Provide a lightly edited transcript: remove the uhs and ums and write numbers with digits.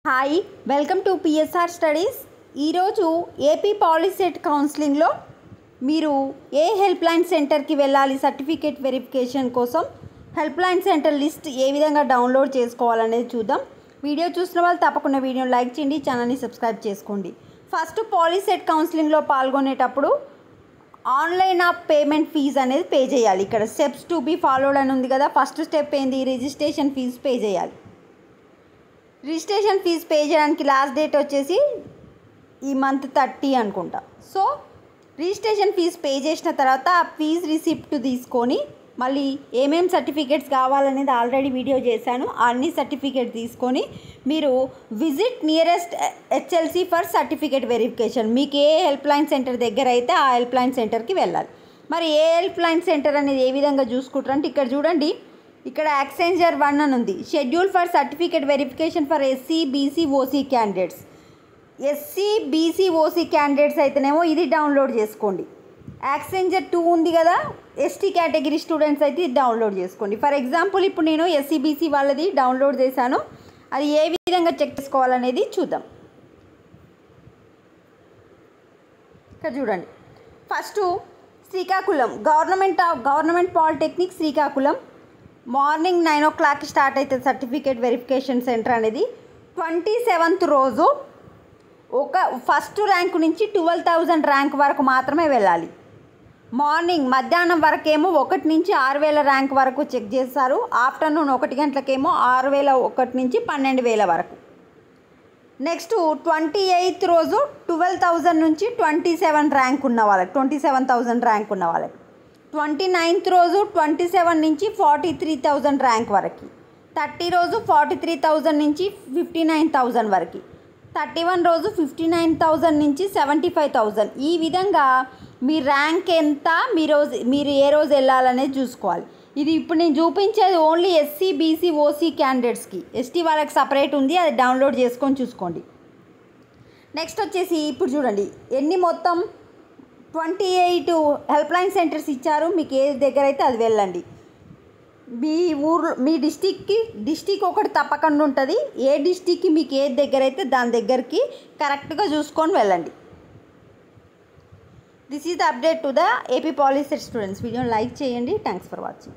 Hi welcome to PSR studies. ఈరోజు AP POLYCET కౌన్సిలింగ్లో మీరు ఏ హెల్ప్ లైన్ సెంటర్కి వెళ్ళాలి సర్టిఫికేట్ వెరిఫికేషన్ కోసం హెల్ప్ లైన్ సెంటర్ లిస్ట్ ఏ విధంగా డౌన్లోడ్ చేసుకోవాలనేది చూద్దాం. వీడియో చూసిన వాళ్ళు తప్పకుండా వీడియోని లైక్ చేయండి, ఛానల్ని సబ్స్క్రైబ్ చేసుకోండి. ఫస్ట్ పాలిసెట్ కౌన్సిలింగ్లో పాల్గొనేటప్పుడు ఆన్లైన్ ఆఫ్ పేమెంట్ ఫీజు అనేది పే చేయాలి. ఇక్కడ స్టెప్స్ టు బీ ఫాలోడ్ అని ఉంది కదా. ఫస్ట్ స్టెప్ ఏంది? రిజిస్ట్రేషన్ ఫీజు పే చేయాలి. రిజిస్ట్రేషన్ ఫీజు పే చేయడానికి లాస్ట్ డేట్ వచ్చేసి ఈ మంత్ 30 అనుకుంటా. సో రిజిస్ట్రేషన్ ఫీజు పే చేసిన తర్వాత ఆ ఫీజు రిసిప్ట్ తీసుకొని మళ్ళీ ఏమేం సర్టిఫికేట్స్ కావాలనేది ఆల్రెడీ వీడియో చేశాను. అన్ని సర్టిఫికేట్ తీసుకొని మీరు visit nearest HLC for certificate verification. మీకు ఏ హెల్ప్ లైన్ సెంటర్ దగ్గర అయితే ఆ హెల్ప్ లైన్ సెంటర్కి వెళ్ళాలి. మరి ఏ హెల్ప్ లైన్ సెంటర్ అనేది ఏ విధంగా చూసుకుంటారంటే ఇక్కడ చూడండి, ఇక్కడ యాక్సెంజర్ 1 అని ఉంది. Schedule for certificate verification for SC BC OC candidates. SC BC OC candidates అయితేనేమో ఇది డౌన్లోడ్ చేసుకోండి. యాక్సెంజర్ 2 ఉంది కదా, ఎస్టీ కేటగిరీ స్టూడెంట్స్ అయితే ఇది డౌన్లోడ్ చేసుకోండి. ఫర్ ఎగ్జాంపుల్ ఇప్పుడు నేను ఎస్సీ బీసీ వాళ్ళది డౌన్లోడ్ చేశాను. అది ఏ విధంగా చెక్ చేసుకోవాలనేది చూద్దాం. ఇక్కడ చూడండి, first Srikakulam government polytechnic Srikakulam morning 9 o'clock start అవుతుంది సర్టిఫికేట్ వెరిఫికేషన్ సెంటర్ అనేది. 27th రోజు ఫస్ట్ ర్యాంక్ నుంచి 12,000 ర్యాంక్ వరకు మాత్రమే వెళ్ళాలి. మధ్యాహ్నం వరకేమో 1 నుంచి 6,000 ర్యాంక్ వరకు చెక్ చేస్తారు. ఆఫ్టర్నూన్ 1 గంటలకేమో 6,001 నుంచి 12,000 వరకు. నెక్స్ట్ 28th రోజు 12,000 నుంచి 27,000 ర్యాంక్ ఉన్న వాళ్ళకి. 29th రోజు 27 నుంచి 43,000 ర్యాంక్ వరకు. 30 రోజు 43,000 నుంచి 59,000 వరకు. 31 రోజు 59,000 నుంచి 75,000. ఈ విధంగా మీ ర్యాంక్ ఎంత, మీరు ఏ రోజు వెళ్ళాలనేది చూసుకోవాలి. ఇది ఇప్పుడు నేను చూపించేది ఓన్లీ ఎస్సీ బీసీ ఓసీ క్యాండిడేట్స్కి. ఎస్టీ వాళ్ళకి సపరేట్ ఉంది, అది డౌన్లోడ్ చేసుకొని చూసుకోండి. నెక్స్ట్ వచ్చేసి ఇప్పుడు చూడండి ఎన్ని మొత్తం 28 హెల్ప్ లైన్ సెంటర్స్ ఇచ్చారు. మీకు ఏ దగ్గర అయితే అది వెళ్ళండి. మీ ఊర్లో మీ డిస్టిక్ ఒకటి తప్పకుండా ఉంటుంది. ఏ డిస్టిక్కి మీకు ఏది దగ్గర అయితే దాని దగ్గరికి కరెక్ట్గా చూసుకొని వెళ్ళండి. This is the update to the AP POLYCET students. వీడియోని లైక్ చేయండి. Thanks for watching.